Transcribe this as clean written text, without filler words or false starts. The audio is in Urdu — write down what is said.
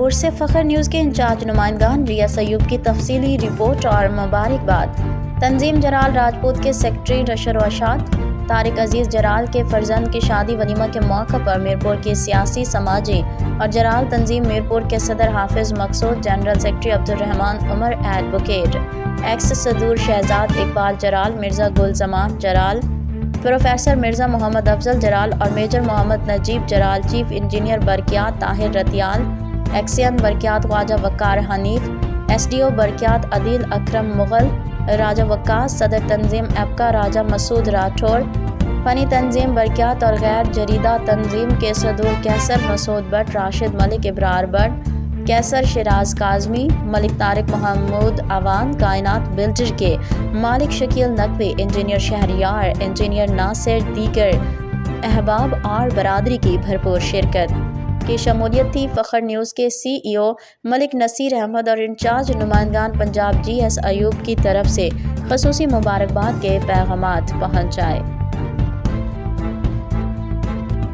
عرس فخر نیوز کے انچارج نمائندگان ریاض ایوب کی تفصیلی رپورٹ اور مبارکباد۔ تنظیم جلال راجپوت کے سیکرٹری نشر و اشاعت طارق عزیز جلال کے فرزند کی شادی ولیمہ کے موقع پر میرپور کی سیاسی سماجی اور جلال تنظیم میرپور کے صدر حافظ مقصود، جنرل سیکرٹری عبدالرحمن عمر، ایڈوکیٹ ایکس صدور شہزاد اقبال جلال، مرزا گل زمان جلال، پروفیسر مرزا محمد افضل جلال اور میجر محمد نجیب جلال، چیف انجینئر برقیات طاہر رتیال، ایکسین برقیات خواجہ وقار حنیف، ایس ڈی او برقیات عدیل اکرم مغل، راجہ وقاص، صدر تنظیم ایپکا راجہ مسعود راٹھور، فنی تنظیم برقیات اور غیر جریدہ تنظیم کے صدور کیسر مسعود بٹ، راشد ملک ابرار بٹ، کیسر شیراز کاظمی، ملک طارق محمود عوان، کائنات بلڈر کے مالک شکیل نقوی، انجینئر شہریار، انجینئر ناصر، دیگر احباب اور برادری کی بھرپور شرکت کی شمولیت تھی۔ فخر نیوز کے سی ای او ملک نصیر احمد اور انچارج نمائندگان پنجاب جی ایس ایوب کی طرف سے خصوصی مبارکباد کے پیغامات پہنچائے۔